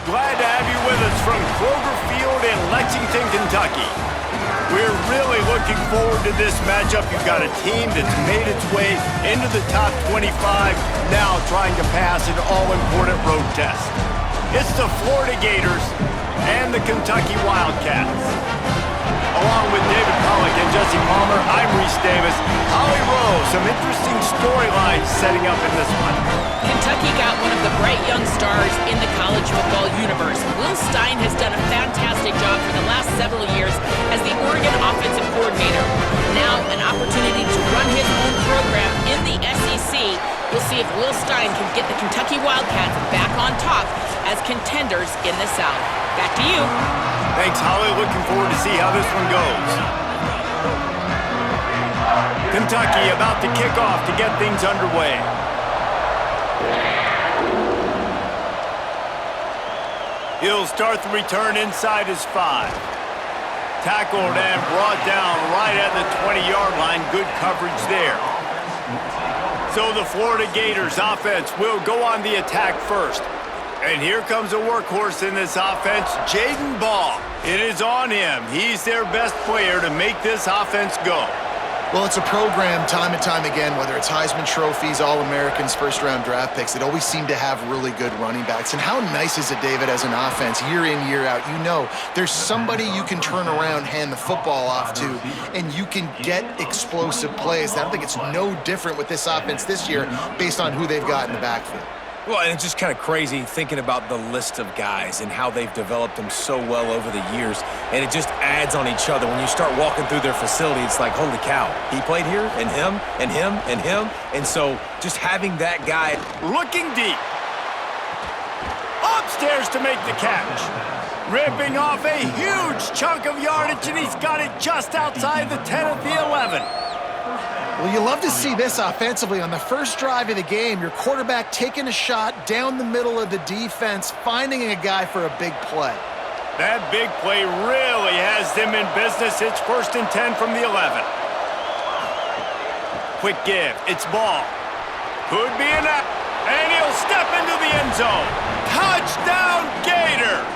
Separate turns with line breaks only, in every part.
Glad to have you with us from Kroger Field in Lexington, Kentucky. We're really looking forward to this matchup. You've got a team that's made its way into the top 25, now trying to pass an all-important road test. It's the Florida Gators and the Kentucky Wildcats. Along with David Pollack and Jesse Palmer, I'm Reese Davis. Holly Rowe, some interesting storylines setting up in this one.
Kentucky got one of the bright young stars in the college football universe. Will Stein has done a fantastic job for the last several years as the Oregon offensive coordinator. Now an opportunity to run his own program in the SEC. We'll see if Will Stein can get the Kentucky Wildcats back on top as contenders in the South. Back to you.
Thanks, Holly. Looking forward to see how this one goes. Kentucky about to kick off to get things underway. He'll start the return inside his 5. Tackled and brought down right at the 20-yard line. Good coverage there. So the Florida Gators offense will go on the attack first. And here comes a workhorse in this offense, Jaden Ball. It is on him. He's their best player to make this offense go.
Well, it's a program time and time again, whether it's Heisman trophies, All-Americans, first-round draft picks, it always seem to have really good running backs. And how nice is it, David, as an offense, year in, year out, you know there's somebody you can turn around, hand the football off to, and you can get explosive plays. And I think it's no different with this offense this year based on who they've got in the backfield.
Well, and it's just kind of crazy thinking about the list of guys and how they've developed them so well over the years. And it just adds on each other. When you start walking through their facility, it's like, holy cow, he played here, and him, and him, and him. And so just having that guy.
Looking deep. Upstairs to make the catch. Ripping off a huge chunk of yardage, and he's got it just outside the 10 at the 11.
Well, you love to see this offensively. On the first drive of the game, your quarterback taking a shot down the middle of the defense, finding a guy for a big play.
That big play really has them in business. It's 1st and 10 from the 11. Quick give. It's Ball. Could be enough. And he'll step into the end zone. Touchdown, Gators!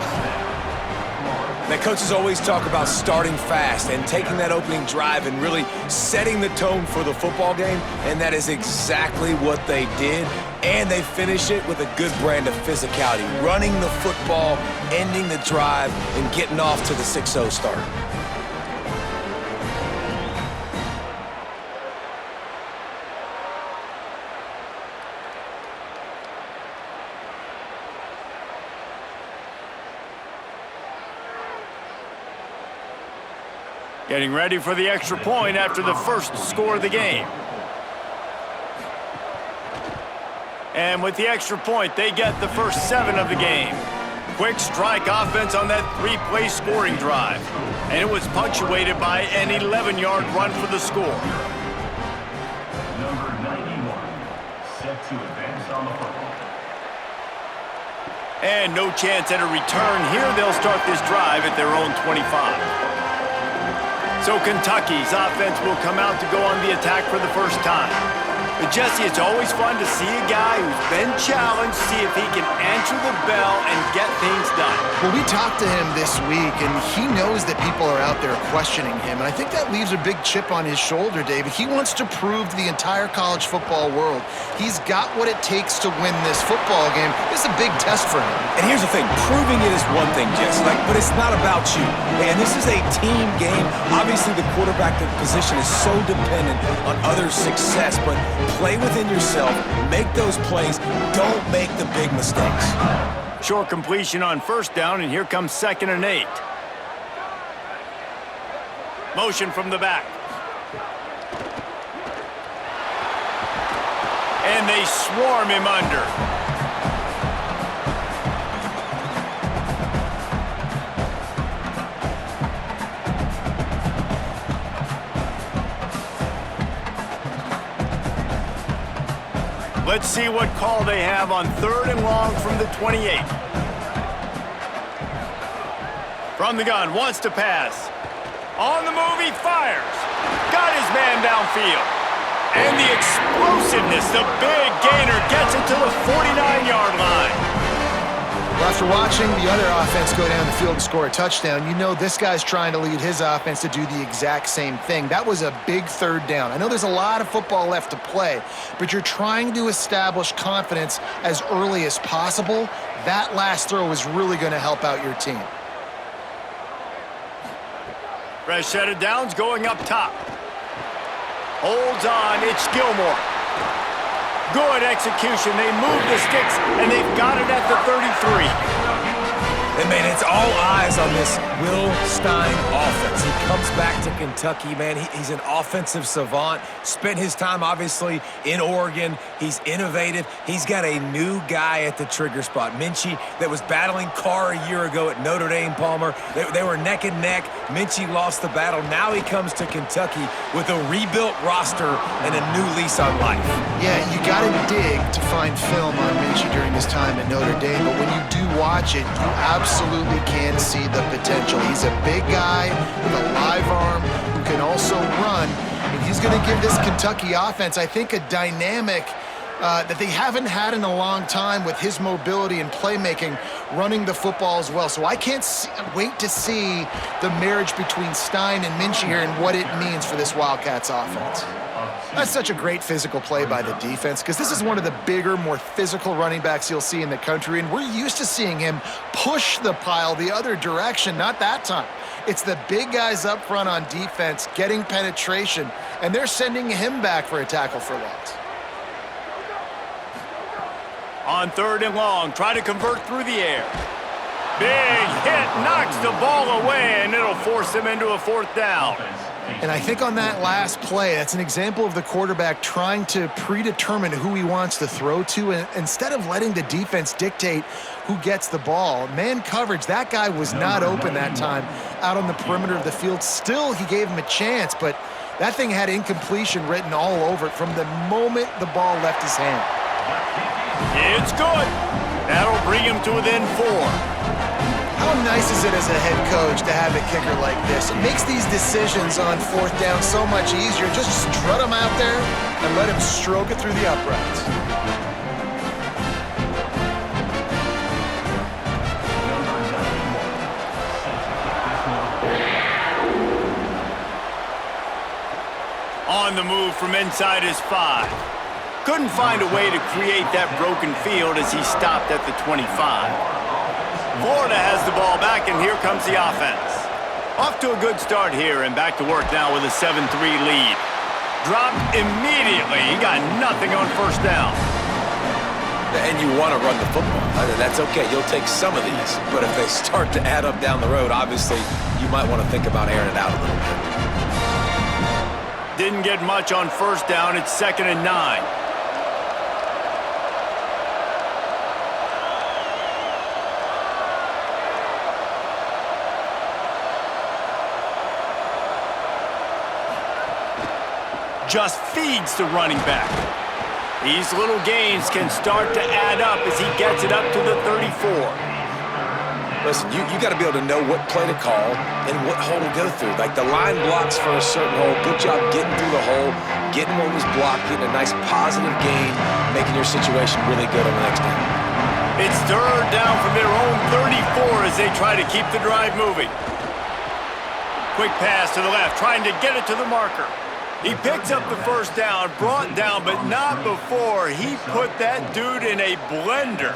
Now, coaches always talk about starting fast and taking that opening drive and really setting the tone for the football game, and that is exactly what they did. And they finish it with a good brand of physicality, running the football, ending the drive, and getting off to the 6-0 start.
Getting ready for the extra point after the first score of the game. And with the extra point, they get the first 7 of the game. Quick strike offense on that 3-play scoring drive. And it was punctuated by an 11-yard run for the score.
Number 91, set to advance on the football.
And no chance at a return here. They'll start this drive at their own 25. So Kentucky's offense will come out to go on the attack for the first time. But Jesse, it's always fun to see a guy who's been challenged, see if he can answer the bell and get things done.
Well, we talked to him this week, and he knows that people are out there questioning him, and I think that leaves a big chip on his shoulder, David. He wants to prove to the entire college football world he's got what it takes to win this football game. This is a big test for him.
And here's the thing, proving it is one thing, Jess, but it's not about you. And this is a team game. Obviously, the quarterback position is so dependent on others' success, but play within yourself, make those plays, don't make the big mistakes.
Short completion on 1st down, and here comes 2nd and 8. Motion from the back. And they swarm him under. Let's see what call they have on 3rd and long from the 28. From the gun, wants to pass. On the move, he fires. Got his man downfield. And the explosiveness, the big gainer gets it to the 49-yard line.
Well, after watching the other offense go down the field and score a touchdown, you know this guy's trying to lead his offense to do the exact same thing. That was a big third down. I know there's a lot of football left to play, but you're trying to establish confidence as early as possible. That last throw is really going to help out your team.
Fresh set of downs going up top. Holds on, it's Gilmore. Good execution. They move the sticks, and they've got it at the 33.
And, man, it's all eyes on this Will Stein offense. He comes back to Kentucky, man. He's an offensive savant. Spent his time, obviously, in Oregon. He's innovative. He's got a new guy at the trigger spot. Minchie, that was battling Carr a year ago at Notre Dame, Palmer. They were neck and neck. Minchie lost the battle. Now he comes to Kentucky with a rebuilt roster and a new lease on life.
Yeah, you got to dig to find film on Minchie during his time at Notre Dame, but when you do watch it, you absolutely can see the potential. He's a big guy with a live arm who can also run, and he's going to give this Kentucky offense, I think, a dynamic that they haven't had in a long time with his mobility and playmaking, running the football as well. So I can't wait to see the marriage between Stein and Minchie here and what it means for this Wildcats offense. That's such a great physical play by the defense because this is one of the bigger, more physical running backs you'll see in the country, and we're used to seeing him push the pile the other direction. Not that time. It's the big guys up front on defense getting penetration, and they're sending him back for a tackle for loss.
On 3rd and long, try to convert through the air. Big hit, knocks the ball away, and it'll force him into a 4th down.
And I think on that last play, that's an example of the quarterback trying to predetermine who he wants to throw to, and instead of letting the defense dictate who gets the ball. Man coverage, that guy was not open that time out on the perimeter of the field. Still, he gave him a chance, but that thing had incompletion written all over it from the moment the ball left his hand.
It's good. That'll bring him to within 4.
How nice is it as a head coach to have a kicker like this? It makes these decisions on 4th down so much easier. Just strut him out there and let him stroke it through the uprights.
On the move from inside his 5. Couldn't find a way to create that broken field as he stopped at the 25. Florida has the ball back, and here comes the offense. Off to a good start here, and back to work now with a 7-3 lead. Dropped immediately. He got nothing on 1st down.
And you want to run the football. That's okay. You'll take some of these. But if they start to add up down the road, obviously, you might want to think about airing it out a little bit.
Didn't get much on 1st down. It's 2nd and 9. Just feeds the running back. These little gains can start to add up as he gets it up to the 34.
Listen, you got to be able to know what play to call and what hole to go through. Like the line blocks for a certain hole. Good job getting through the hole, getting what was blocked, getting a nice positive gain, making your situation really good on the next down.
It's 3rd down from their own 34 as they try to keep the drive moving. Quick pass to the left, trying to get it to the marker. He picks up the 1st down, brought down, but not before he put that dude in a blender.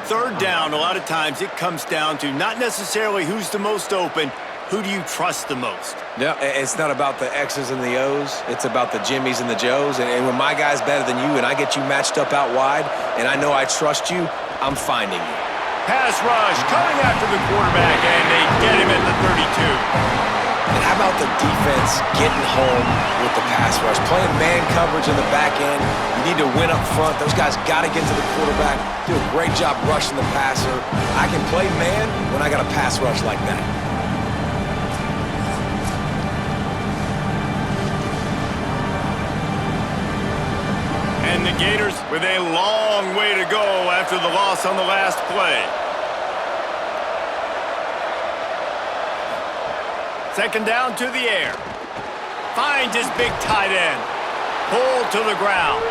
3rd down, a lot of times it comes down to not necessarily who's the most open, who do you trust the most?
No, it's not about the X's and the O's. It's about the Jimmies and the Joes. And when my guy's better than you and I get you matched up out wide and I know I trust you, I'm finding you.
Pass rush coming after the quarterback, and they get him at the 32.
And how about the defense getting home with the pass rush? Playing man coverage in the back end. You need to win up front. Those guys got to get to the quarterback. Do a great job rushing the passer. I can play man when I got a pass rush like that.
And the Gators with a long way to go after the loss on the last play. 2nd down to the air. Finds his big tight end. Pulled to the ground.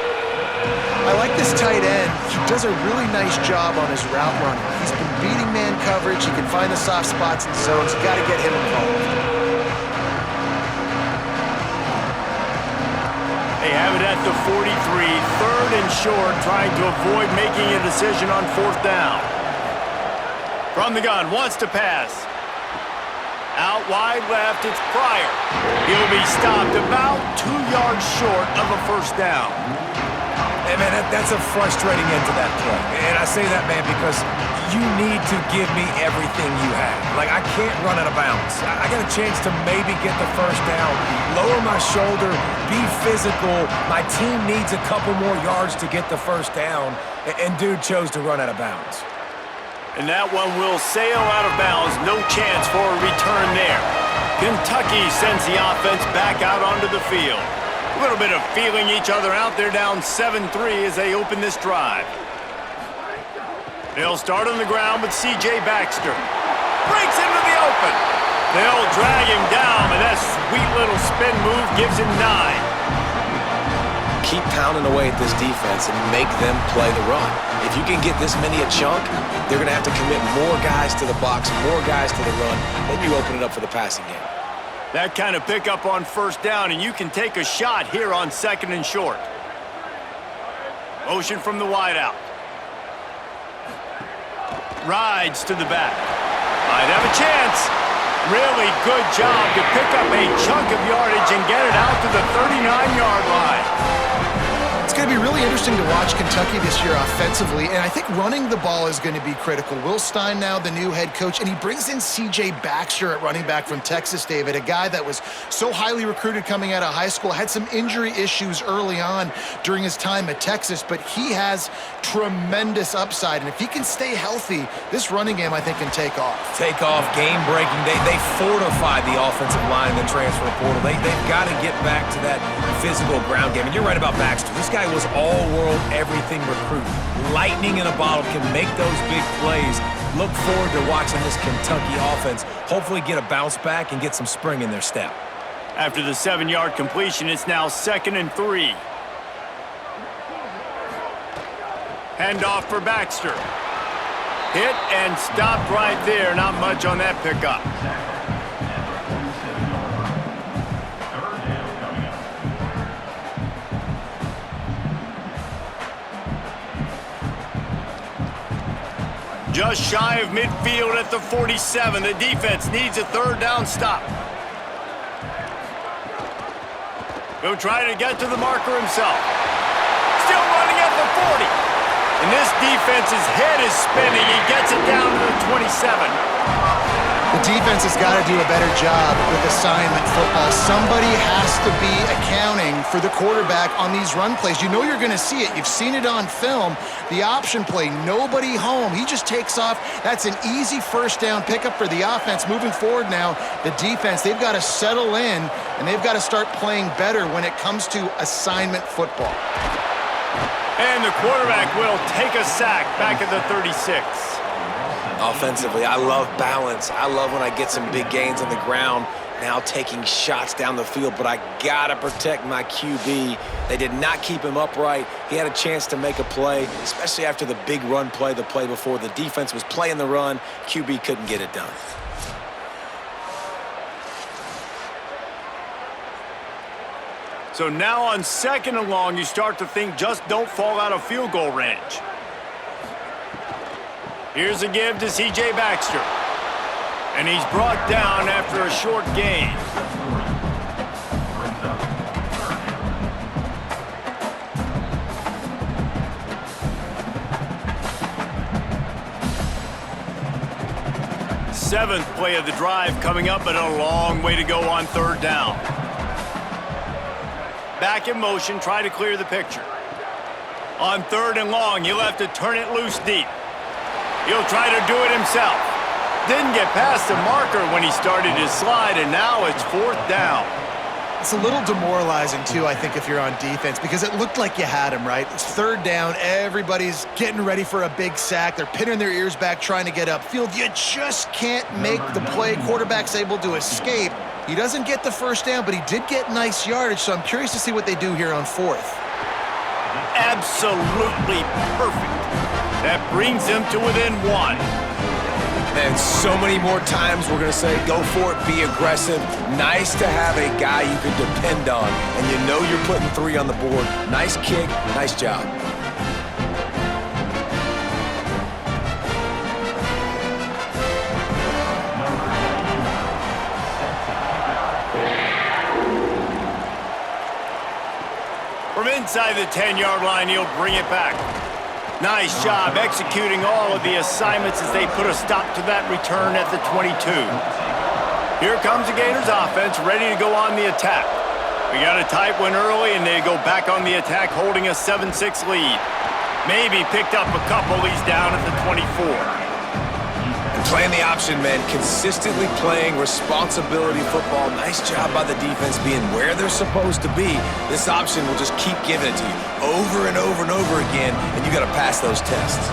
I like this tight end. He does a really nice job on his route running. He's been beating man coverage. He can find the soft spots and zones. You got to get him involved.
They have it at the 43, 3rd and short, trying to avoid making a decision on 4th down. From the gun, wants to pass. Out wide left, it's Pryor. He'll be stopped about 2 yards short of a 1st down.
Hey, man, that's a frustrating end to that play. And I say that, man, because you need to give me everything you have. Like, I can't run out of bounds. I got a chance to maybe get the 1st down, lower my shoulder, be physical. My team needs a couple more yards to get the 1st down, and dude chose to run out of bounds.
And that one will sail out of bounds. No chance for a return there. Kentucky sends the offense back out onto the field. A little bit of feeling each other out. They're down 7-3 as they open this drive. They'll start on the ground with C.J. Baxter. Breaks into the open. They'll drag him down, and that sweet little spin move gives him 9.
Keep pounding away at this defense and make them play the run. If you can get this many a chunk, they're going to have to commit more guys to the box, more guys to the run. Then you open it up for the passing game.
That kind of pickup on 1st down, and you can take a shot here on 2nd and short. Motion from the wideout. Rides to the back. Might have a chance. Really good job to pick up a chunk of yardage and get it out to the 39-yard line.
It's going to be really interesting to watch Kentucky this year offensively, and I think running the ball is going to be critical. Will Stein now the new head coach, and he brings in C.J. Baxter at running back from Texas, David, a guy that was so highly recruited coming out of high school, had some injury issues early on during his time at Texas, but he has tremendous upside, and if he can stay healthy, this running game, I think, can take off.
Take off, game-breaking. They fortified the offensive line in the transfer portal. They've got to get back to that physical ground game, and you're right about Baxter. This guy was all-world, everything recruit. Lightning in a bottle, can make those big plays. Look forward to watching this Kentucky offense hopefully get a bounce back and get some spring in their step.
After the 7-yard completion, it's now 2nd and 3. Handoff for Baxter. Hit and stopped right there. Not much on that pickup. Just shy of midfield at the 47. The defense needs a 3rd down stop. He'll try to get to the marker himself. Still running at the 40. And this defense's head is spinning. He gets it down to the 27.
The defense has got to do a better job with assignment football. Somebody has to be accounting for the quarterback on these run plays. You know you're going to see it. You've seen it on film. The option play, nobody home. He just takes off. That's an easy 1st down pickup for the offense. Moving forward now, the defense, they've got to settle in, and they've got to start playing better when it comes to assignment football.
And the quarterback will take a sack back at the 36.
Offensively, I love balance. I love when I get some big gains on the ground, now taking shots down the field, but I gotta protect my QB. They did not keep him upright. He had a chance to make a play, especially after the big run play, the play before. The defense was playing the run. QB couldn't get it done.
So now on 2nd and long, you start to think just don't fall out of field goal range. Here's a give to C.J. Baxter. And he's brought down after a short gain. Seventh play of the drive coming up, but a long way to go on 3rd down. Back in motion, try to clear the picture. On 3rd and long, he'll have to turn it loose deep. He'll try to do it himself. Didn't get past the marker when he started his slide, and now it's 4th down.
It's a little demoralizing, too, I think, if you're on defense, because it looked like you had him, right? It's 3rd down. Everybody's getting ready for a big sack. They're pinning their ears back, trying to get upfield. You just can't make the play. Quarterback's able to escape. He doesn't get the 1st down, but he did get nice yardage, so I'm curious to see what they do here on 4th.
absolutely perfect. That brings them to within 1.
And so many more times we're going to say, go for it, be aggressive. Nice to have a guy you can depend on, and you know you're putting 3 on the board. Nice kick, nice job.
From inside the 10-yard line, he'll bring it back. Nice job executing all of the assignments as they put a stop to that return at the 22. Here comes the Gators offense, ready to go on the attack. We got a tight one early, and they go back on the attack, holding a 7-6 lead. Maybe picked up a couple. He's down at the 24.
Playing the option, man. Consistently playing responsibility football. Nice job by the defense being where they're supposed to be. This option will just keep giving it to you over and over and over again, and you got to pass those tests.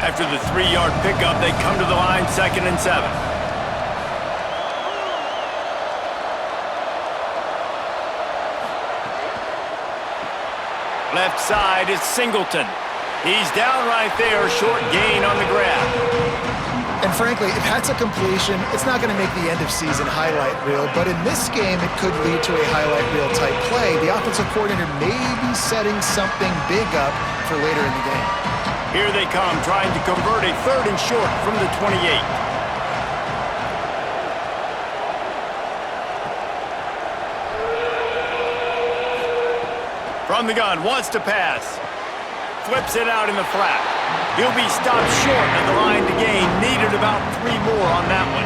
After the 3-yard pickup, they come to the line, 2nd and 7. Left side is Singleton. He's down right there, short gain on the grab.
And frankly, if that's a completion, it's not going to make the end-of-season highlight reel, but in this game, it could lead to a highlight reel type play. The offensive coordinator may be setting something big up for later in the game.
Here they come, trying to convert a 3rd and short from the 28. From the gun, wants to pass. Flips it out in the flat. He'll be stopped short at the line to gain. Needed about 3 more on that one.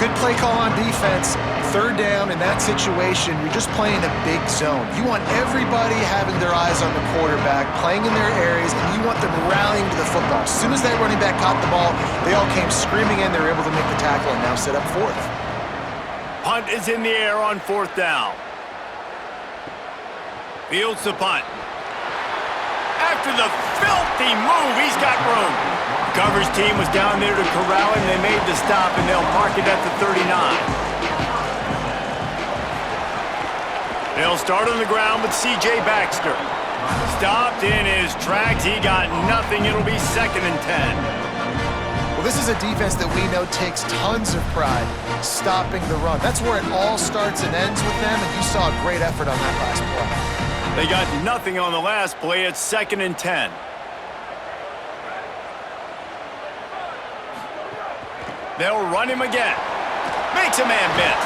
Good play call on defense. 3rd down in that situation, you're just playing a big zone. You want everybody having their eyes on the quarterback, playing in their areas, and you want them rallying to the football. As soon as that running back caught the ball, they all came screaming in. They were able to make the tackle and now set up 4th.
Punt is in the air on 4th down. Fields the punt. After the filthy move, he's got room. Coverage team was down there to corral him. They made the stop, and they'll mark it at the 39. They'll start on the ground with C.J. Baxter. Stopped in his tracks. He got nothing. It'll be 2nd and 10.
Well, this is a defense that we know takes tons of pride stopping the run. That's where it all starts and ends with them, and you saw a great effort on that last play.
They got nothing on the last play. It's 2nd and 10. They'll run him again. Makes a man miss.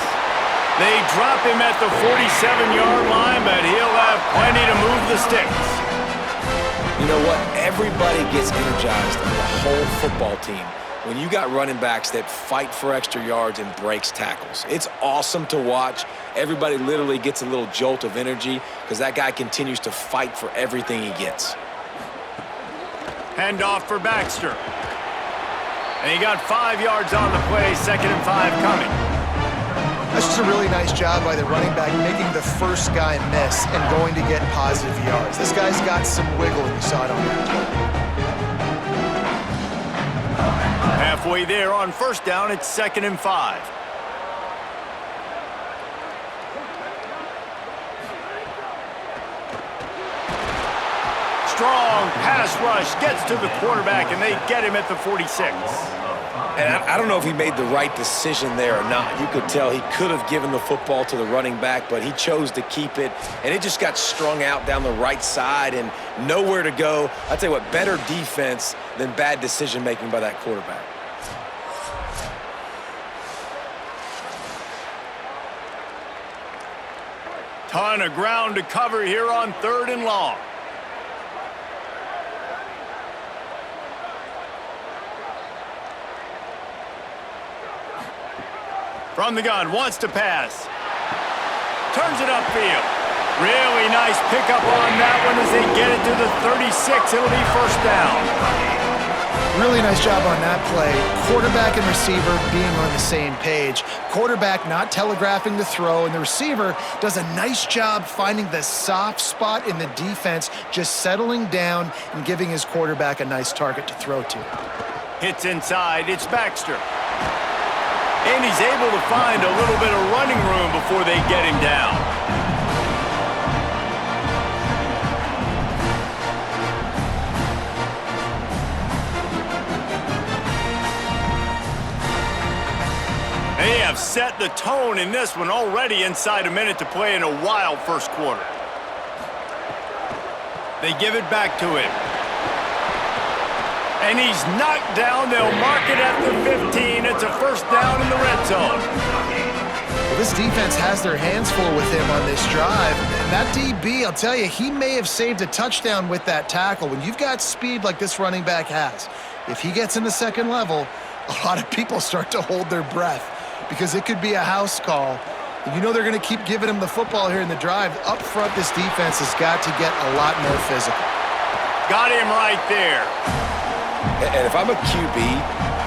They drop him at the 47-yard line, but he'll have plenty to move the sticks.
You know what? Everybody gets energized on the whole football team when you got running backs that fight for extra yards and breaks tackles. It's awesome to watch. Everybody literally gets a little jolt of energy because that guy continues to fight for everything he gets.
Handoff for Baxter. And he got 5 yards on the play, 2nd and 5 coming.
That's just a really nice job by the running back, making the first guy miss and going to get positive yards. This guy's got some wiggle, and you saw it on that play.
Halfway there on 1st down, it's 2nd and 5. Strong pass rush gets to the quarterback, and they get him at the 46.
And I don't know if he made the right decision there or not. You could tell he could have given the football to the running back, but he chose to keep it, and it just got strung out down the right side and nowhere to go. I'll tell you what, better defense than bad decision-making by that quarterback.
Ton of ground to cover here on 3rd and long. From the gun, wants to pass. Turns it upfield. Really nice pickup on that one as they get it to the 36. It'll be 1st down.
Really nice job on that play. Quarterback and receiver being on the same page. Quarterback not telegraphing the throw, and the receiver does a nice job finding the soft spot in the defense, just settling down and giving his quarterback a nice target to throw to.
Hits inside. It's Baxter. And he's able to find a little bit of running room before they get him down. They have set the tone in this one already inside a minute to play in a wild first quarter. They give it back to him. And he's knocked down. They'll mark it at the 15. It's a first down in the red zone.
Well, this defense has their hands full with him on this drive. And that DB, I'll tell you, he may have saved a touchdown with that tackle. When you've got speed like this running back has, if he gets in the second level, a lot of people start to hold their breath because it could be a house call. And you know they're going to keep giving him the football here in the drive. Up front, this defense has got to get a lot more physical.
Got him right there.
And if I'm a QB,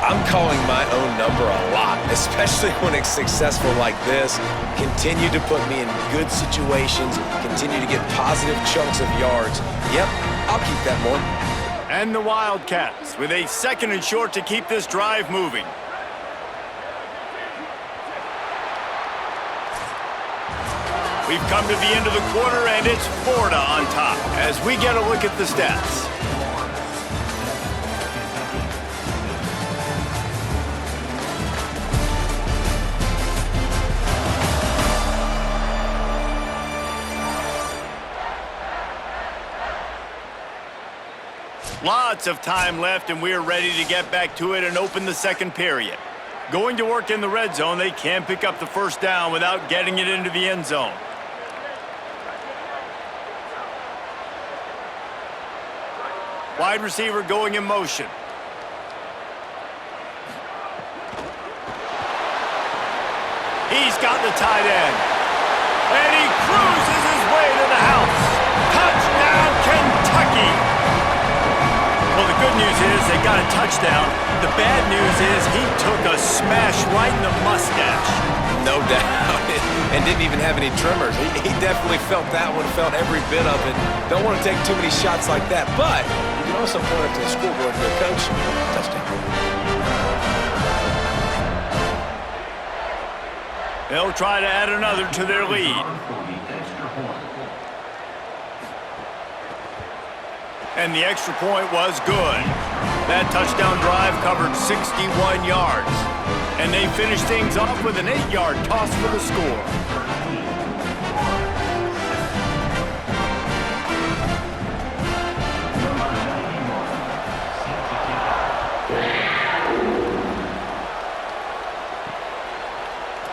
I'm calling my own number a lot, especially when it's successful like this. Continue to put me in good situations, continue to get positive chunks of yards. Yep, I'll keep that more.
And the Wildcats with a 2nd and short to keep this drive moving. We've come to the end of the quarter, and it's Florida on top as we get a look at the stats. Lots of time left, and we're ready to get back to it and open the second period. Going to work in the red zone, they can pick up the first down without getting it into the end zone. Wide receiver going in motion. He's got the tight end. And he cruises his way to the house. Touchdown, Kentucky! Well, the good news is they got a touchdown. The bad news is he took a smash right in the mustache.
No doubt. And didn't even have any tremors. He definitely felt that one, felt every bit of it. Don't want to take too many shots like that. But you can also point up to the scoreboard and go, Coach, touchdown.
They'll try to add another to their lead. And the extra point was good. That touchdown drive covered 61 yards. And they finished things off with an 8-yard toss for the score.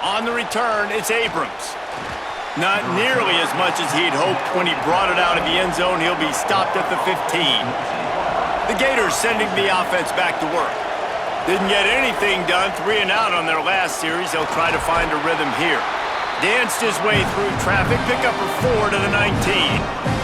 On the return, it's Abrams. Not nearly as much as he'd hoped when he brought it out of the end zone. He'll be stopped at the 15. The Gators sending the offense back to work. Didn't get anything done, 3 and out on their last series. They'll try to find a rhythm here. Danced his way through traffic, pick up a 4 to the 19.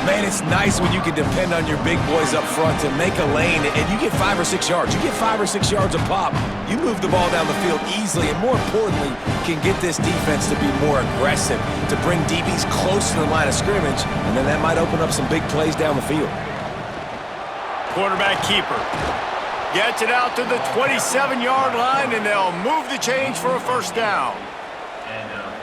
Man, it's nice when you can depend on your big boys up front to make a lane and you get 5 or 6 yards. You get 5 or 6 yards a pop. You move the ball down the field easily and, more importantly, can get this defense to be more aggressive, to bring DBs close to the line of scrimmage, and then that might open up some big plays down the field.
Quarterback keeper gets it out to the 27-yard line, and they'll move the change for a first down.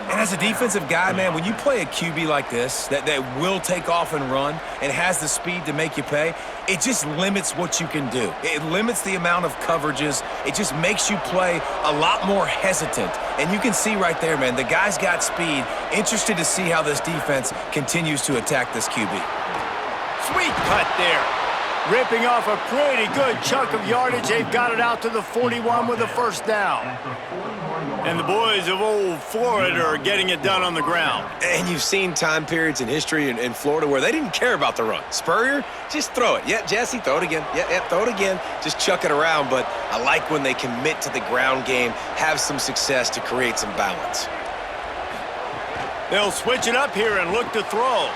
And as a defensive guy, man, when you play a QB like this that will take off and run and has the speed to make you pay, it just limits what you can do. It limits the amount of coverages. It just makes you play a lot more hesitant. And you can see right there, man, the guy's got speed. Interested to see how this defense continues to attack this QB.
Sweet cut there. Ripping off a pretty good chunk of yardage. They've got it out to the 41 with a first down. And the boys of old Florida are getting it done on the ground.
And you've seen time periods in history in Florida where they didn't care about the run. Spurrier, just throw it. Yeah, Jesse, throw it again. Yeah, throw it again. Just chuck it around. But I like when they commit to the ground game, have some success to create some balance.
They'll switch it up here and look to throw.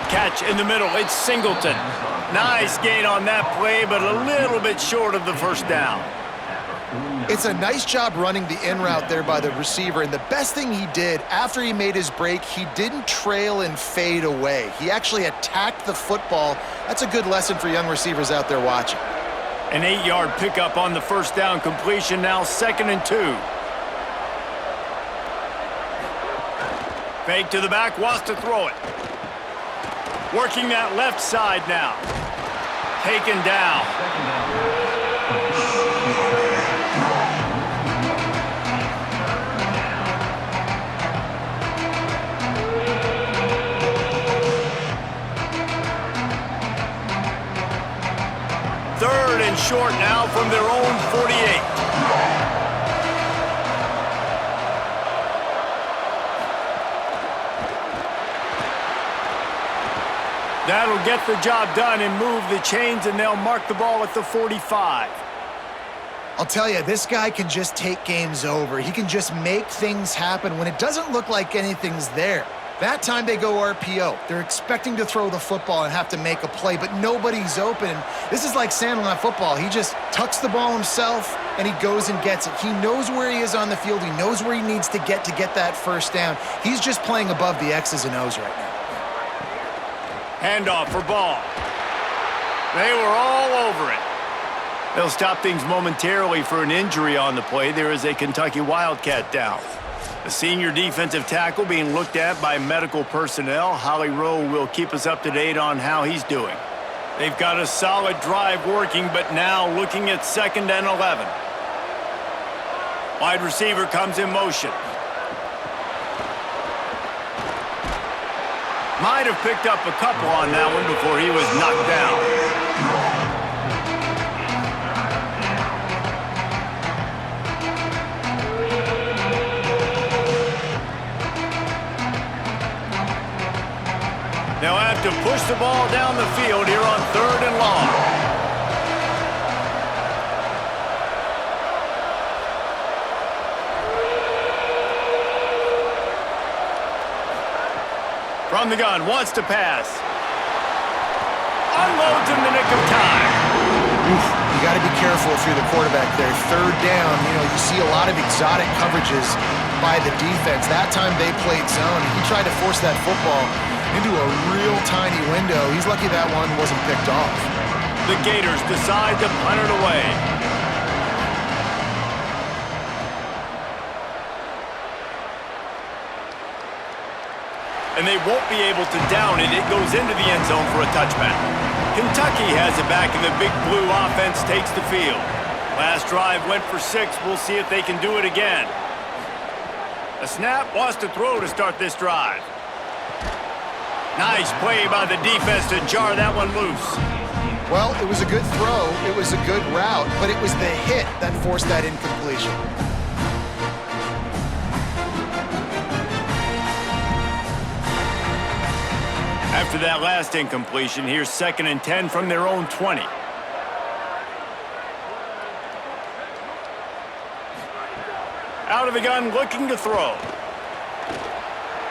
Catch in the middle. It's Singleton. Nice gain on that play, but a little bit short of the first down.
It's a nice job running the in route there by the receiver, and the best thing he did after he made his break, he didn't trail and fade away. He actually attacked the football. That's a good lesson for young receivers out there watching.
An 8-yard pickup on the first down completion, now 2nd and 2. Fake to the back, wants to throw it. Working that left side now. Taken down. short now from their own 48. That'll get the job done and move the chains, and they'll mark the ball at the 45.
I'll tell you, this guy can just take games over. He can just make things happen when it doesn't look like anything's there. That time they go RPO. They're expecting to throw the football and have to make a play, but nobody's open. This is like Sandlot football. He just tucks the ball himself, and he goes and gets it. He knows where he is on the field. He knows where he needs to get that first down. He's just playing above the X's and O's right now.
Handoff for Ball. They were all over it. They'll stop things momentarily for an injury on the play. There is a Kentucky Wildcat down. The senior defensive tackle being looked at by medical personnel. Holly Rowe will keep us up to date on how he's doing. They've got a solid drive working, but now looking at 2nd and 11. Wide receiver comes in motion. Might have picked up a couple on that one before he was knocked down. They'll have to push the ball down the field here on 3rd and long. From the gun, wants to pass. Unloads in the nick of time.
Oof, you got to be careful if you're the quarterback there. 3rd down, you see a lot of exotic coverages by the defense. That time they played zone. He tried to force that football into a real tiny window. He's lucky that one wasn't picked off.
The Gators decide to punt it away. And they won't be able to down it. It goes into the end zone for a touchback. Kentucky has it back, and the Big Blue offense takes the field. Last drive went for 6. We'll see if they can do it again. A snap, wants to throw to start this drive. Nice play by the defense to jar that one loose.
Well, it was a good throw. It was a good route, but it was the hit that forced that incompletion.
After that last incompletion, here's 2nd and 10 from their own 20. Out of the gun, looking to throw.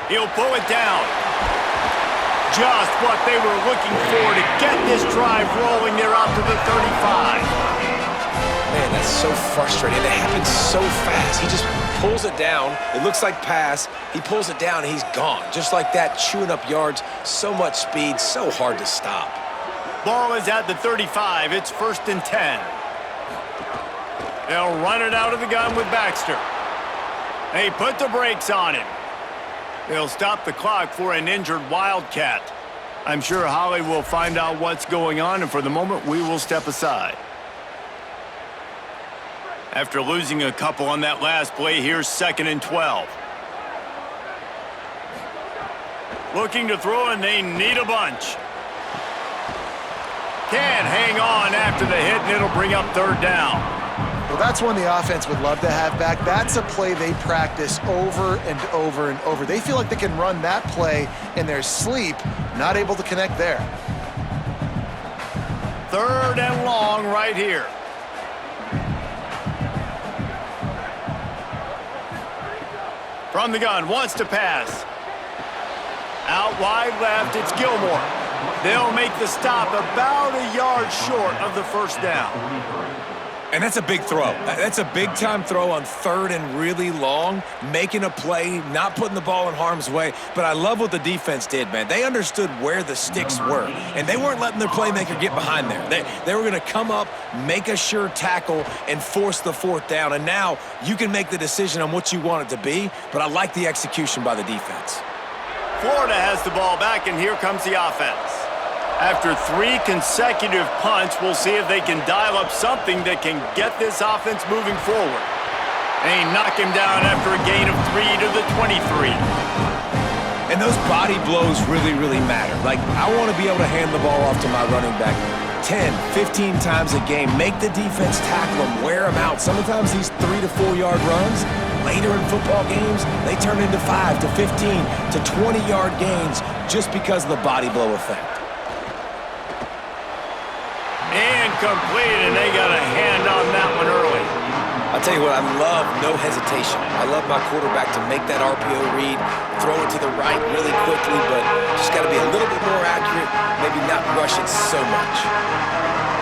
He'll pull it down. Just what they were looking for to get this drive rolling. They're out to the 35.
Man, that's so frustrating. It happens so fast. He just pulls it down. It looks like pass. He pulls it down, and he's gone. Just like that, chewing up yards. So much speed, so hard to stop.
Ball is at the 35. It's 1st and 10. They'll run it out of the gun with Baxter. They put the brakes on him. They'll stop the clock for an injured Wildcat. I'm sure Holly will find out what's going on, and for the moment, we will step aside. After losing a couple on that last play, here's 2nd and 12. Looking to throw, and they need a bunch. Can't hang on after the hit, and it'll bring up 3rd down.
Well, that's one the offense would love to have back. That's a play they practice over and over and over. They feel like they can run that play in their sleep, not able to connect there.
3rd and long right here. From the gun, wants to pass. Out wide left, it's Gilmore. They'll make the stop about a yard short of the 1st down.
And that's a big throw. That's a big-time throw on 3rd and really long, making a play, not putting the ball in harm's way. But I love what the defense did, man. They understood where the sticks were, and they weren't letting their playmaker get behind there. They were going to come up, make a sure tackle, and force the 4th down. And now you can make the decision on what you want it to be, but I like the execution by the defense.
Florida has the ball back, and here comes the offense. After 3 consecutive punts, we'll see if they can dial up something that can get this offense moving forward. They knock him down after a gain of 3 to the 23.
And those body blows really, really matter. Like, I want to be able to hand the ball off to my running back 10, 15 times a game. Make the defense tackle them, wear them out. Sometimes these 3 to 4 yard runs, later in football games, they turn into 5 to 15 to 20 yard gains just because of the body blow effect.
Incomplete, and they got a hand on that one early.
I'll tell you what, I love no hesitation. I love my quarterback to make that RPO read, throw it to the right really quickly, but just got to be a little bit more accurate, maybe not rush it so much.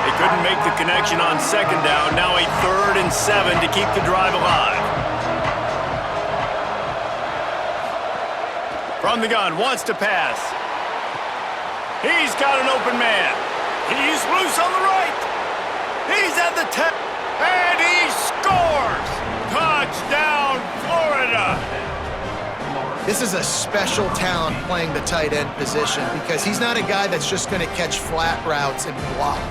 They couldn't make the connection on second down. Now a 3rd and 7 to keep the drive alive. From the gun, wants to pass. He's got an open man. He's loose on the right. He's at the 10. And he scores! Touchdown, Florida!
This is a special talent playing the tight end position because he's not a guy that's just going to catch flat routes and block.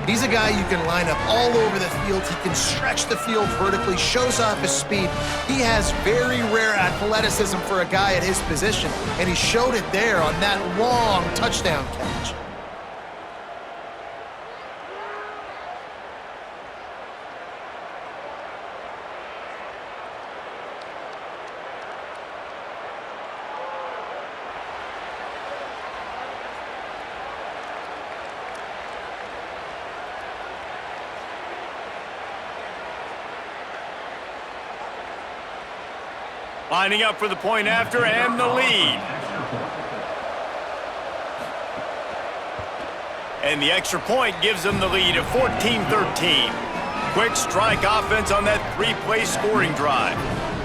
He's a guy you can line up all over the field. He can stretch the field vertically, shows off his speed. He has very rare athleticism for a guy at his position, and he showed it there on that long touchdown catch.
Lining up for the point after and the lead. And the extra point gives them the lead at 14-13. Quick strike offense on that 3-play scoring drive.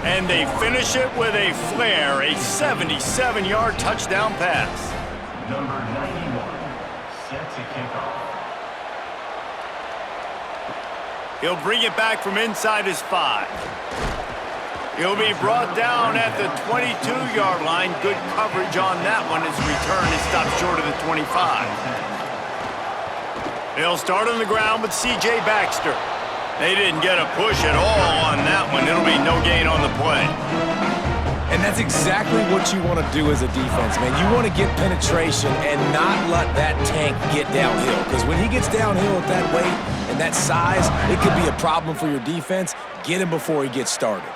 And they finish it with a flair, a 77-yard touchdown pass.
Number 91, set to kick off.
He'll bring it back from inside his 5. He'll be brought down at the 22-yard line. Good coverage on that one. His return is stopped short of the 25. They'll start on the ground with C.J. Baxter. They didn't get a push at all on that one. It'll be no gain on the play.
And that's exactly what you want to do as a defense, man. You want to get penetration and not let that tank get downhill. Because when he gets downhill at that weight and that size, it could be a problem for your defense. Get him before he gets started.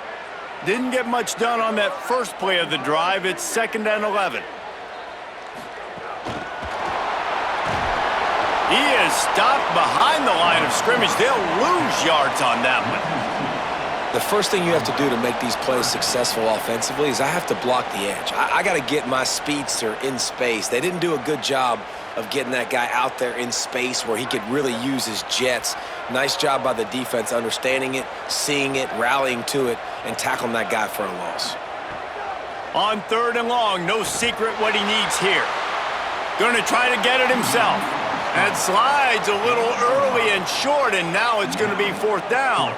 Didn't get much done on that first play of the drive. It's 2nd and 11. He is stopped behind the line of scrimmage. They'll lose yards on that one.
The first thing you have to do to make these plays successful offensively is I have to block the edge. I got to get my speedster in space. They didn't do a good job of getting that guy out there in space where he could really use his jets. Nice job by the defense understanding it, seeing it, rallying to it, and tackling that guy for a loss.
On 3rd and long, no secret what he needs here. Going to try to get it himself. That slides a little early and short, and now it's going to be 4th down.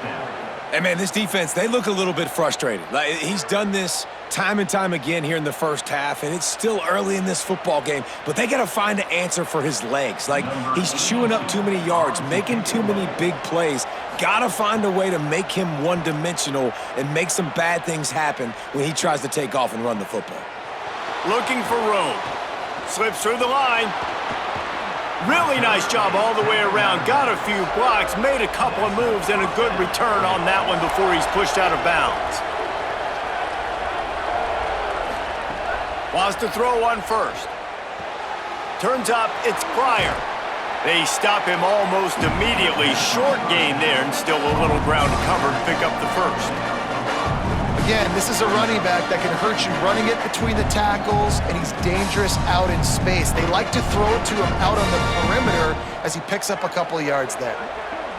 And, man, this defense, they look a little bit frustrated. Like, he's done this time and time again here in the first half, and it's still early in this football game, but they got to find an answer for his legs. Like, he's chewing up too many yards, making too many big plays. Got to find a way to make him one-dimensional and make some bad things happen when he tries to take off and run the football.
Looking for room. Slips through the line. Really nice job all the way around. Got a few blocks, made a couple of moves, and a good return on that one before he's pushed out of bounds. Wants to throw one first. Turns up, it's Pryor. They stop him almost immediately. Short gain there, and still a little ground to cover to pick up the first.
Again, this is a running back that can hurt you running it between the tackles, and he's dangerous out in space. They like to throw it to him out on the perimeter as he picks up a couple of yards there.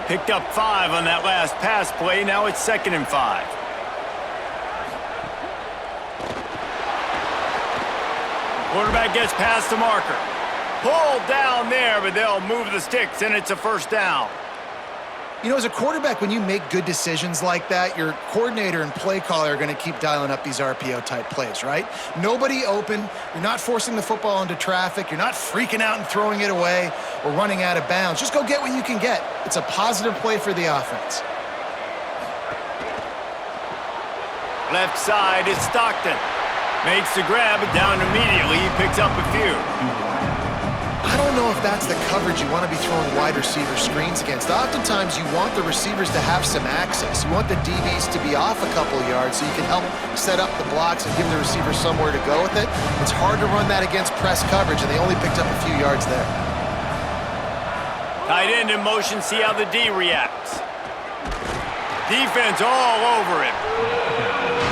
Picked up 5 on that last pass play. Now it's 2nd and 5. Quarterback gets past the marker. Pulled down there, but they'll move the sticks, and it's a 1st down.
You know, as a quarterback, when you make good decisions like that, your coordinator and play caller are going to keep dialing up these RPO-type plays, right? Nobody open. You're not forcing the football into traffic. You're not freaking out and throwing it away or running out of bounds. Just go get what you can get. It's a positive play for the offense.
Left side is Stockton. Makes the grab, but down immediately. He picks up a few.
I don't don't know if that's the coverage you want to be throwing wide receiver screens against. Oftentimes, you want the receivers to have some access. You want the DBs to be off a couple yards so you can help set up the blocks and give the receiver somewhere to go with it. It's hard to run that against press coverage, and they only picked up a few yards there.
Tight end in motion, see how the D reacts. Defense all over him.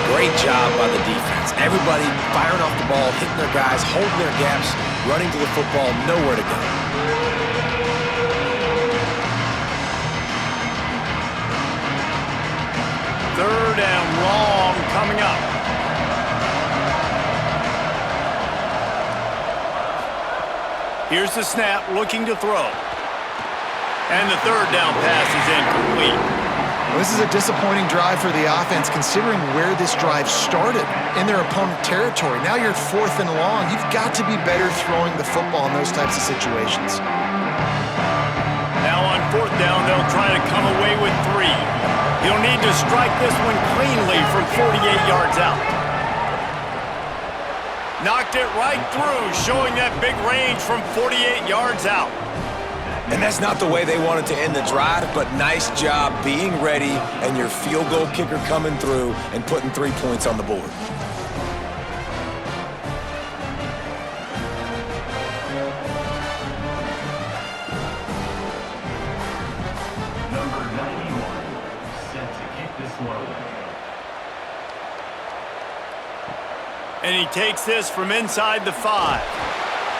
Great job by the defense. Everybody firing off the ball, hitting their guys, holding their gaps, running to the football, nowhere to go.
Third and long coming up. Here's the snap, looking to throw. And the third down pass is incomplete.
Well, this is a disappointing drive for the offense considering where this drive started in their opponent territory. Now you're 4th and long. You've got to be better throwing the football in those types of situations.
Now on 4th down, they'll try to come away with 3. He'll need to strike this one cleanly from 48 yards out. Knocked it right through, showing that big range from 48 yards out.
And that's not the way they wanted to end the drive, but nice job being ready and your field goal kicker coming through and putting 3 points on the board.
Number 91, set to kick this one away.
And he takes this from inside the 5.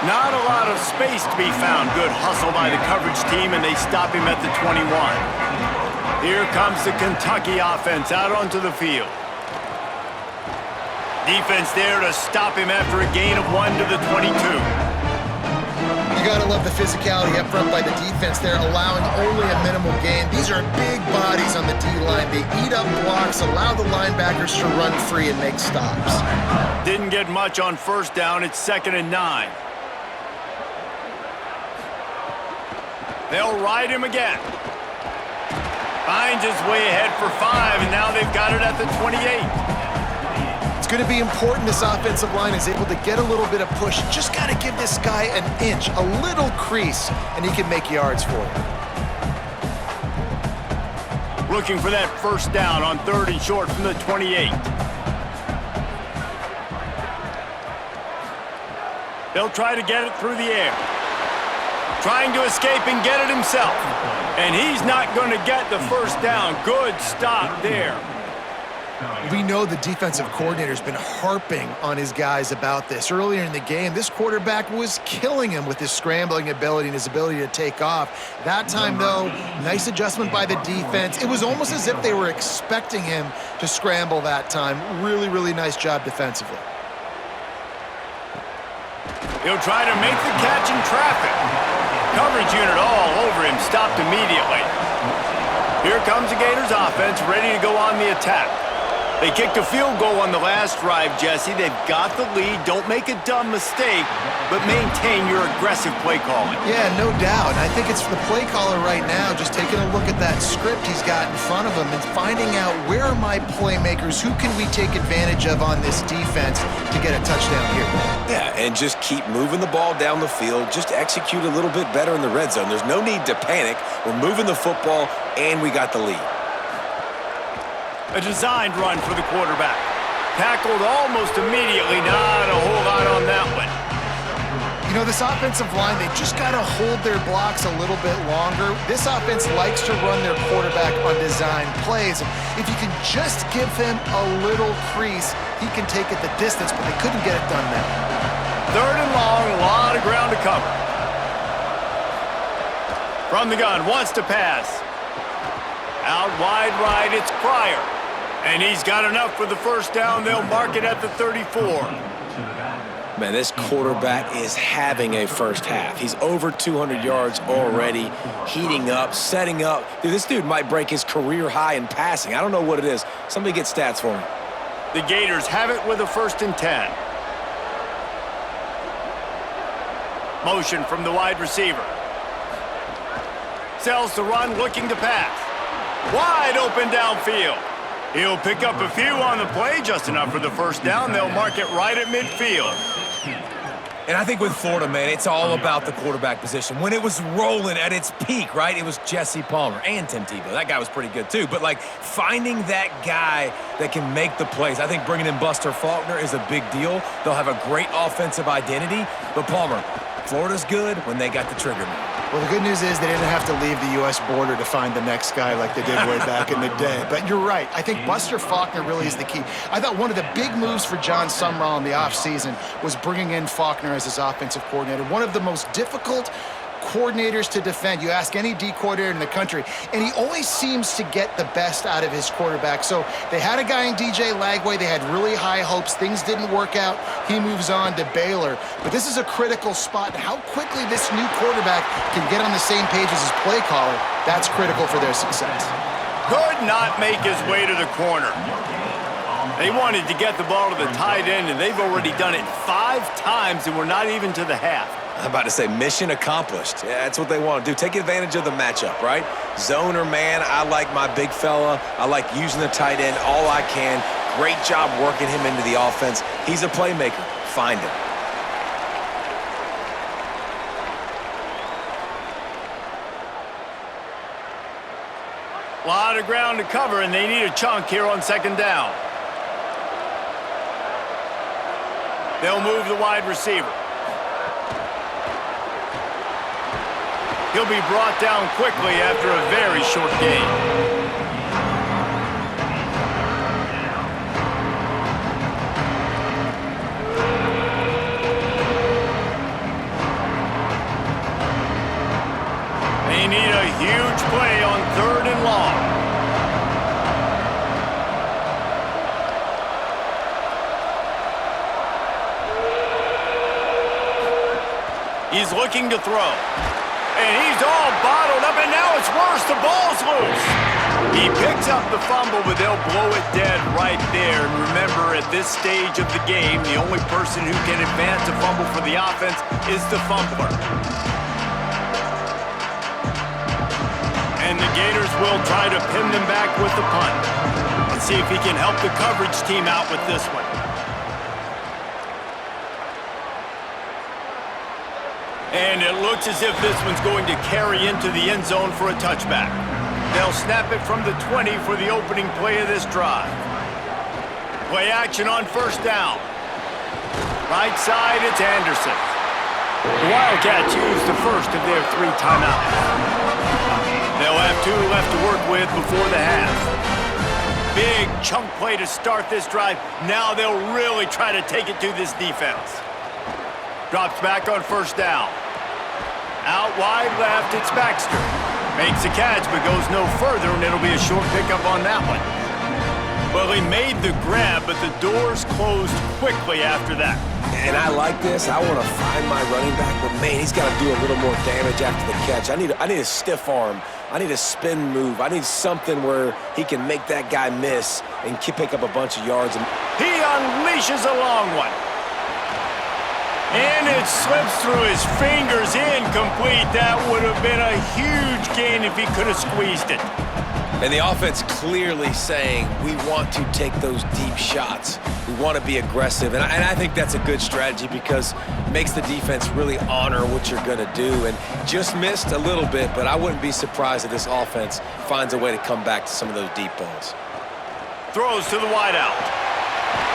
Not a lot of space to be found. Good hustle by the coverage team, and they stop him at the 21. Here comes the Kentucky offense out onto the field. Defense there to stop him after a gain of 1 to the 22.
You got to love the physicality up front by the defense there, allowing only a minimal gain. These are big bodies on the D-line. They eat up blocks, allow the linebackers to run free and make stops.
Didn't get much on 1st down. It's 2nd and 9. They'll ride him again. Finds his way ahead for 5, and now they've got it at the 28.
It's going to be important this offensive line is able to get a little bit of push. Just got to give this guy an inch, a little crease, and he can make yards for you.
Looking for that 1st down on 3rd and short from the 28. They'll try to get it through the air. Trying to escape and get it himself. And he's not going to get the 1st down. Good stop there.
We know the defensive coordinator's been harping on his guys about this. Earlier in the game, this quarterback was killing him with his scrambling ability and his ability to take off. That time, though, nice adjustment by the defense. It was almost as if they were expecting him to scramble that time. Really, really nice job defensively.
He'll try to make the catch in traffic. Coverage unit all over him, stopped immediately. Here comes the Gators offense, ready to go on the attack. They kicked a field goal on the last drive, Jesse. They've got the lead. Don't make a dumb mistake, but maintain your aggressive play calling.
Yeah, no doubt. And I think it's the play caller right now just taking a look at that script he's got in front of him and finding out where are my playmakers, who can we take advantage of on this defense to get a touchdown here.
Yeah, and just keep moving the ball down the field. Just execute a little bit better in the red zone. There's no need to panic. We're moving the football, and we got the lead.
A designed run for the quarterback. Tackled almost immediately. Not a whole lot on that one.
You know, this offensive line, they just got to hold their blocks a little bit longer. This offense likes to run their quarterback on design plays. If you can just give him a little crease, he can take it the distance, but they couldn't get it done now.
3rd and long, a lot of ground to cover. From the gun, wants to pass. Out wide right, it's Pryor. And he's got enough for the 1st down. They'll mark it at the 34.
Man, this quarterback is having a first half. He's over 200 yards already, heating up, setting up. Dude, this dude might break his career high in passing. I don't know what it is. Somebody get stats for me.
The Gators have it with a 1st and 10. Motion from the wide receiver. Sells the run, looking to pass. Wide open downfield. He'll pick up a few on the play, just enough for the 1st down. They'll mark it right at midfield.
And I think with Florida, man, it's all about the quarterback position. When it was rolling at its peak, right, it was Jesse Palmer and Tim Tebow. That guy was pretty good too. But, like, finding that guy that can make the plays, I think bringing in Buster Faulkner is a big deal. They'll have a great offensive identity. But, Palmer, Florida's good when they got the trigger man.
Well, the good news is they didn't have to leave the U.S. border to find the next guy like they did way back in the day. But you're right. I think Buster Faulkner really is the key. I thought one of the big moves for John Sumrall in the offseason was bringing in Faulkner as his offensive coordinator. One of the most difficult coordinators to defend. You ask any D coordinator in the country, and he always seems to get the best out of his quarterback. So they had a guy in DJ Lagway. They had really high hopes. Things didn't work out. He moves on to Baylor. But this is a critical spot. And how quickly this new quarterback can get on the same page as his play caller, that's critical for their success.
Could not make his way to the corner. They wanted to get the ball to the tight end, and they've already done it 5 times, and we're not even to the half.
I'm about to say mission accomplished. Yeah, that's what they want to do. Take advantage of the matchup, right? Zone or man, I like my big fella. I like using the tight end all I can. Great job working him into the offense. He's a playmaker. Find him.
A lot of ground to cover, and they need a chunk here on second down. They'll move the wide receiver. He'll be brought down quickly after a very short gain. They need a huge play on 3rd and long. He's looking to throw. And he's all bottled up, and now it's worse. The ball's loose. He picks up the fumble, but they'll blow it dead right there. And remember, at this stage of the game, the only person who can advance a fumble for the offense is the fumbler. And the Gators will try to pin them back with the punt. Let's see if he can help the coverage team out with this one. And it looks as if this one's going to carry into the end zone for a touchback. They'll snap it from the 20 for the opening play of this drive. Play action on 1st down. Right side, it's Anderson. The Wildcats use the first of their 3 timeouts. They'll have 2 left to work with before the half. Big chunk play to start this drive. Now they'll really try to take it to this defense. Drops back on 1st down. Out wide left, it's Baxter. Makes a catch, but goes no further, and it'll be a short pickup on that one. Well, he made the grab, but the doors closed quickly after that.
And I like this. I want to find my running back, but, man, he's got to do a little more damage after the catch. I need a stiff arm. I need a spin move. I need something where he can make that guy miss and pick up a bunch of yards.
He unleashes a long one. And it slips through his fingers, incomplete. That would have been a huge gain if he could have squeezed it.
And the offense clearly saying, we want to take those deep shots. We want to be aggressive. And I think that's a good strategy because it makes the defense really honor what you're going to do. And just missed a little bit, but I wouldn't be surprised if this offense finds a way to come back to some of those deep balls.
Throws to the wideout.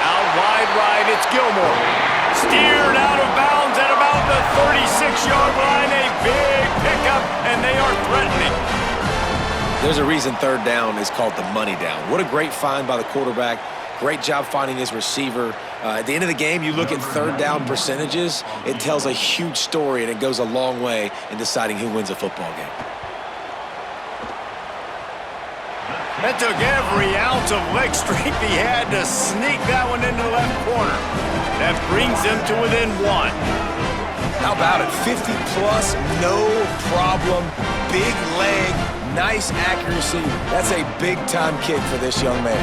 Out wide right, it's Gilmore. Steered out of bounds at about the 36-yard line. A big pickup, and they are threatening.
There's a reason 3rd down is called the money down. What a great find by the quarterback. Great job finding his receiver. At the end of the game, you look at 3rd down percentages. It tells a huge story, and it goes a long way in deciding who wins a football game.
That took every ounce of leg strength he had to sneak that one into the left corner. That brings him to within 1.
How about it? 50-plus, no problem. Big leg, nice accuracy. That's a big-time kick for this young man.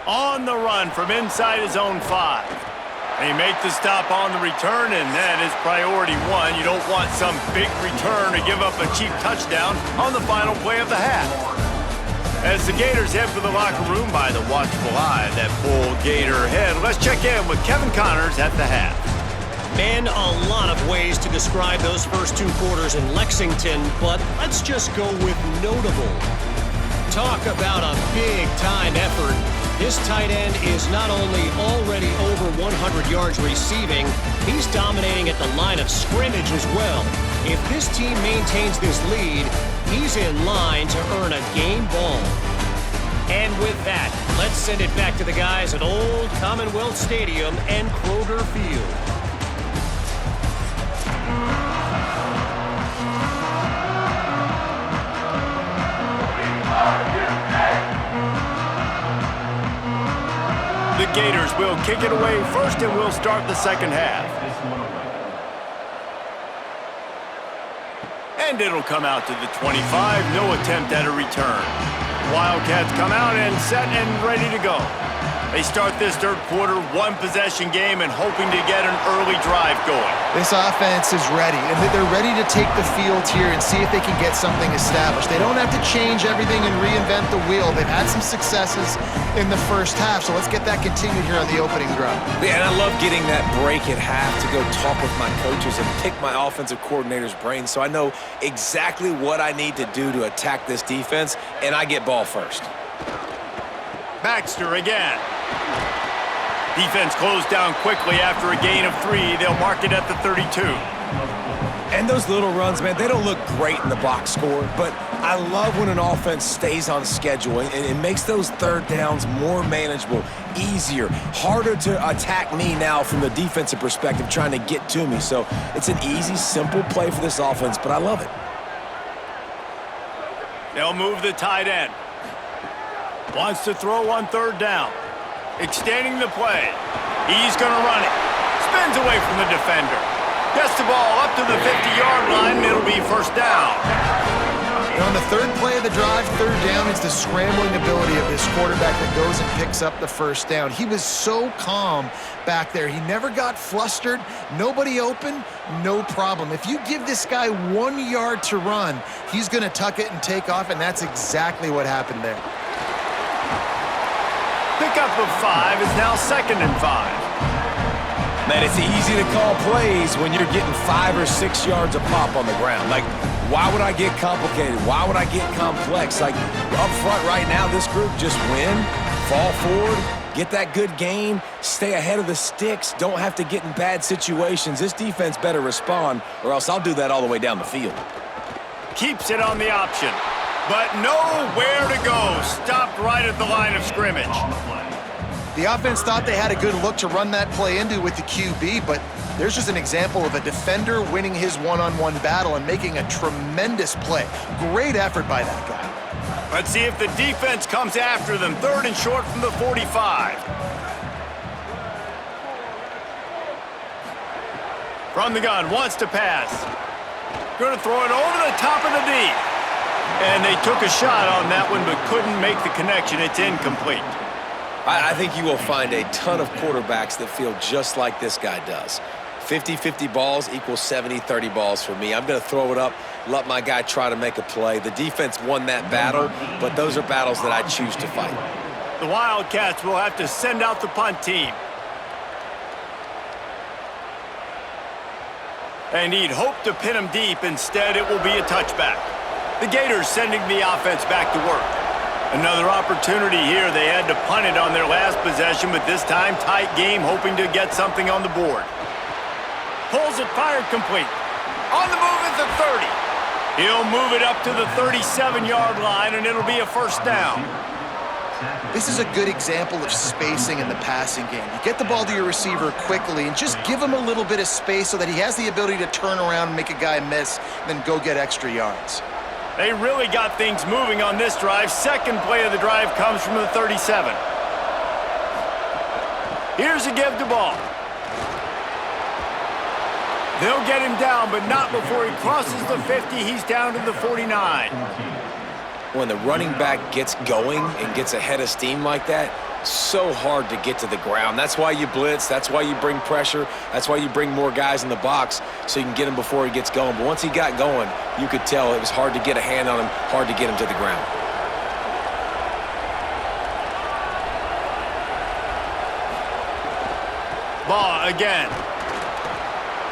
On the run from inside his own 5. They make the stop on the return, and that is priority 1. You don't want some big return to give up a cheap touchdown on the final play of the half. As the Gators head for the locker room by the watchful eye, that full Gator head. Let's check in with Kevin Connors at the half.
Man, a lot of ways to describe those first 2 quarters in Lexington, but let's just go with notable. Talk about a big-time effort. This tight end is not only already over 100 yards receiving, he's dominating at the line of scrimmage as well. If this team maintains this lead, he's in line to earn a game ball. And with that, let's send it back to the guys at Old Commonwealth Stadium and Kroger Field.
The Gators will kick it away first, and we'll start the second half. And it'll come out to the 25. No attempt at a return. Wildcats come out and set and ready to go. They start this third quarter, 1-possession game, and hoping to get an early drive going.
This offense is ready, and they're ready to take the field here and see if they can get something established. They don't have to change everything and reinvent the wheel. They've had some successes in the first half, so let's get that continued here on the opening drive.
Yeah, and I love getting that break at half to go talk with my coaches and pick my offensive coordinator's brain so I know exactly what I need to do to attack this defense, and I get ball first.
Baxter again. Defense closed down quickly after a gain of 3. They'll mark it at the 32.
And those little runs, man, they don't look great in the box score, but I love when an offense stays on schedule and it makes those third downs more manageable, easier, harder to attack me now from the defensive perspective trying to get to me. So it's an easy, simple play for this offense, but I love it.
They'll move the tight end. Wants to throw on third down. Extending the play. He's going to run it. Spins away from the defender. Gets the ball up to the 50-yard line, and it'll be first down.
And on the third play of the drive, third down is the scrambling ability of this quarterback that goes and picks up the first down. He was so calm back there. He never got flustered. Nobody open, no problem. If you give this guy 1 yard to run, he's going to tuck it and take off, and that's exactly what happened there.
Pickup of 5 is now 2nd and 5.
Man, it's easy to call plays when you're getting 5 or 6 yards a pop on the ground. Like, why would I get complicated? Why would I get complex? Like, up front right now, this group just win, fall forward, get that good gain, stay ahead of the sticks, don't have to get in bad situations. This defense better respond, or else I'll do that all the way down the field.
Keeps it on the option, but nowhere to go. Stopped right at the line of scrimmage.
The offense thought they had a good look to run that play into with the QB, but there's just an example of a defender winning his one-on-one battle and making a tremendous play. Great effort by that guy.
Let's see if the defense comes after them. 3rd and short from the 45. From the gun, wants to pass. Going to throw it over the top of the D. And they took a shot on that one, but couldn't make the connection. It's incomplete.
I think you will find a ton of quarterbacks that feel just like this guy does. 50-50 balls equals 70-30 balls for me. I'm going to throw it up, let my guy try to make a play. The defense won that battle, but those are battles that I choose to fight.
The Wildcats will have to send out the punt team. And he'd hoped to pin him deep. Instead, it will be a touchback. The Gators sending the offense back to work. Another opportunity here. They had to punt it on their last possession, but this time tight game, hoping to get something on the board. Pulls it, fired complete. On the move at the 30. He'll move it up to the 37-yard line, and it'll be a first down.
This is a good example of spacing in the passing game. You get the ball to your receiver quickly and just give him a little bit of space so that he has the ability to turn around and make a guy miss, then go get extra yards.
They really got things moving on this drive. 2nd play of the drive comes from the 37. Here's a give to ball. They'll get him down, but not before he crosses the 50. He's down to the 49.
When the running back gets going and gets ahead of steam like that, so hard to get to the ground. That's why you blitz. That's why you bring pressure. That's why you bring more guys in the box so you can get him before he gets going. But once he got going, you could tell it was hard to get a hand on him, hard to get him to the ground.
again.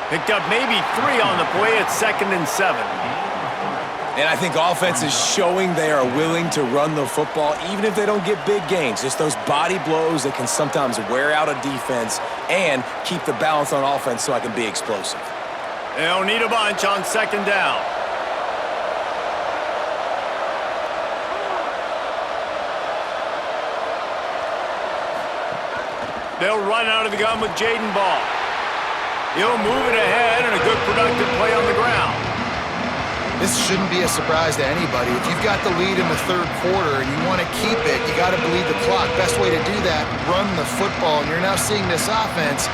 Picked up maybe 3 on the play at 2nd and 7.
And I think offense is showing they are willing to run the football, even if they don't get big gains. Just those body blows that can sometimes wear out a defense and keep the balance on offense so I can be explosive.
They'll need a bunch on 2nd down. They'll run out of the gun with Jaden Ball. He'll move it ahead and a good productive play on the ground.
This shouldn't be a surprise to anybody. If you've got the lead in the 3rd quarter and you want to keep it, you got to bleed the clock. Best way to do that, run the football. And you're now seeing this offense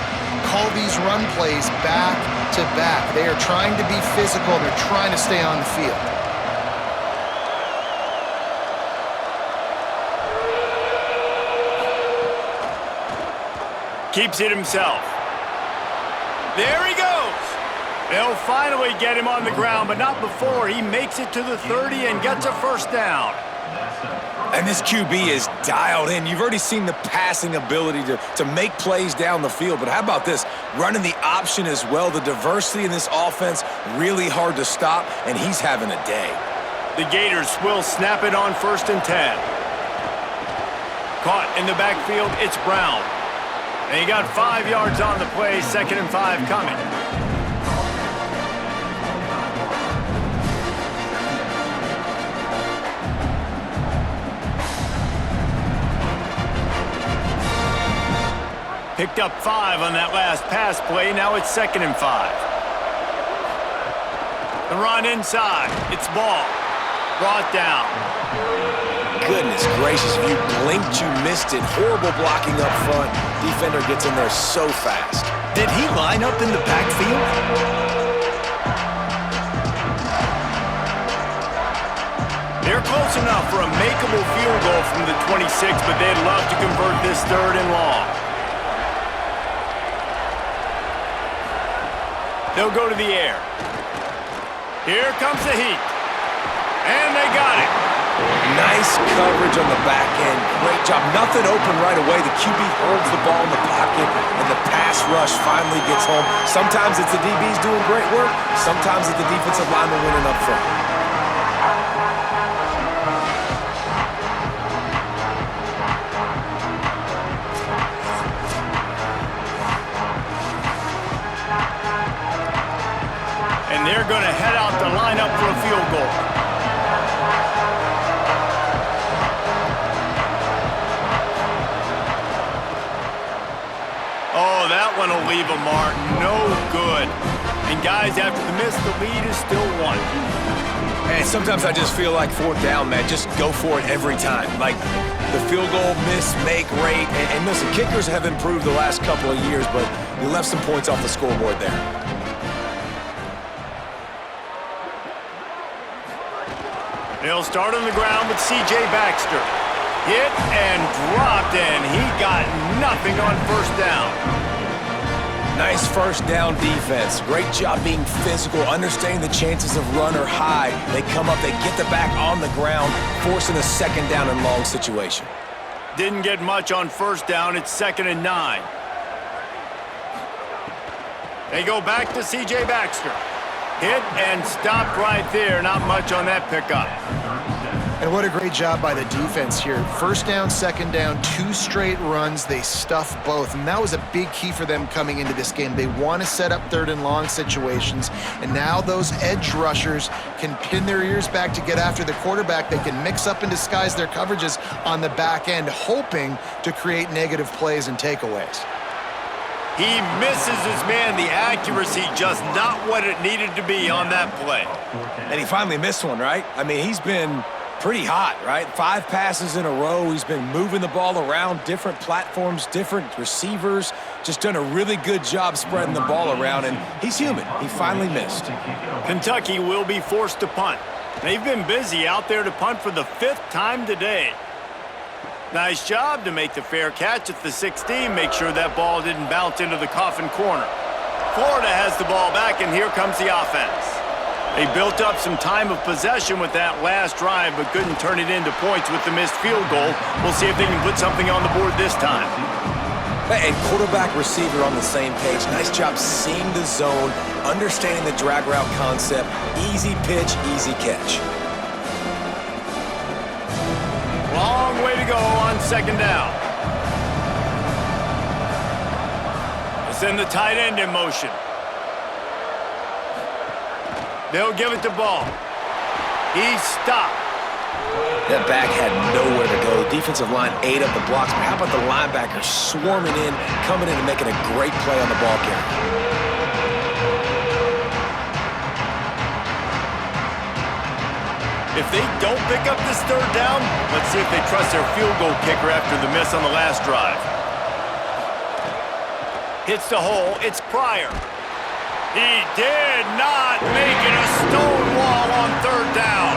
call these run plays back to back. They are trying to be physical. They're trying to stay on the field.
Keeps it himself. There he goes. They'll finally get him on the ground, but not before he makes it to the 30 and gets a 1st down.
And this QB is dialed in. You've already seen the passing ability to make plays down the field, but how about this? Running the option as well. The diversity in this offense, really hard to stop, and he's having a day.
The Gators will snap it on 1st and 10. Caught in the backfield, it's Brown. And he got 5 yards on the play, 2nd and 5 coming. Picked up 5 on that last pass play. Now it's 2nd and 5. The run inside. It's Ball. Brought down.
Goodness gracious, if you blinked, you missed it. Horrible blocking up front. Defender gets in there so fast.
Did he line up in the backfield? They're close enough for a makeable field goal from the 26, but they'd love to convert this 3rd and long. They'll go to the air. Here comes the heat. And they got it.
Nice coverage on the back end. Great job. Nothing open right away. The QB holds the ball in the pocket, and the pass rush finally gets home. Sometimes it's the DBs doing great work. Sometimes it's the defensive lineman winning up front.
And they're going to head out to line up for a field goal. Oh, that one will leave a mark. No good. And guys, after the miss, the lead is still 1.
And sometimes I just feel like 4th down, man. Just go for it every time. Like the field goal miss, make rate. And listen, kickers have improved the last couple of years, but you left some points off the scoreboard there.
They'll start on the ground with C.J. Baxter. Hit and dropped, and he got nothing on 1st down.
Nice 1st down defense. Great job being physical, understanding the chances of run are high. They come up, they get the back on the ground, forcing a 2nd down and long situation.
Didn't get much on 1st down. It's 2nd and 9. They go back to C.J. Baxter. Hit and stopped right there. Not much on that pickup.
And what a great job by the defense here. 1st down, 2nd down, 2 straight runs. They stuffed both, and that was a big key for them coming into this game. They want to set up 3rd and long situations, and now those edge rushers can pin their ears back to get after the quarterback. They can mix up and disguise their coverages on the back end, hoping to create negative plays and takeaways.
He misses his man. The accuracy just not what it needed to be on that play.
And he finally missed one, right? I mean, he's been pretty hot, right? 5 passes in a row. He's been moving the ball around, different platforms, different receivers. Just done a really good job spreading the ball around, and he's human. He finally missed.
Kentucky will be forced to punt. They've been busy out there to punt for the 5th time today. Nice job to make the fair catch at the 16. Make sure that ball didn't bounce into the coffin corner. Florida has the ball back, and here comes the offense. They built up some time of possession with that last drive, but couldn't turn it into points with the missed field goal. We'll see if they can put something on the board this time.
And quarterback, receiver on the same page. Nice job seeing the zone, understanding the drag route concept. Easy pitch, easy catch.
Long way to go on second down. Send the tight end in motion. They'll give it the ball. He's stopped.
That back had nowhere to go. The defensive line ate up the blocks, but how about the linebackers swarming in, coming in and making a great play on the ball carrier?
If they don't pick up this third down, let's see if they trust their field goal kicker after the miss on the last drive. Hits the hole. It's Pryor. He did not make it a stone wall on third down.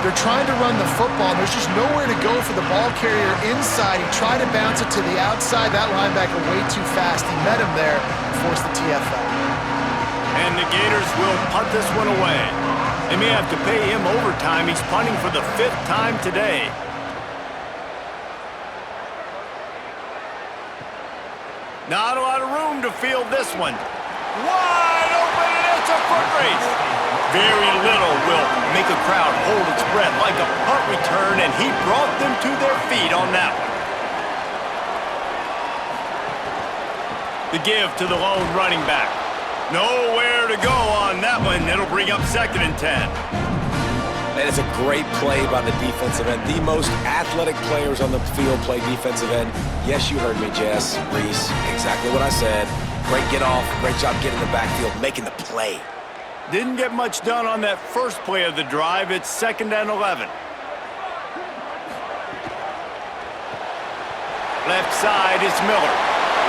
They're trying to run the football, and there's just nowhere to go for the ball carrier inside. He tried to bounce it to the outside. That linebacker way too fast. He met him there and forced the TFL.
And the Gators will punt this one away. They may have to pay him overtime. He's punting for the 5th time today. Not a lot of room to field this one. Wide open, and it's a foot race. Very little will make a crowd hold its breath like a punt return, and he brought them to their feet on that one. The give to the lone running back. Nowhere to go on that one. It'll bring up 2nd and 10.
That is a great play by the defensive end. The most athletic players on the field play defensive end. Yes, you heard me, Jess, Reese. Exactly what I said. Great get off. Great job getting the backfield, making the play.
Didn't get much done on that first play of the drive. It's 2nd and 11. Left side is Miller.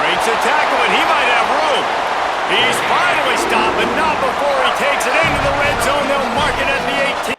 Breaks a tackle, and he might have room. He's finally stopped, but not before he takes it into the red zone. They'll mark it at the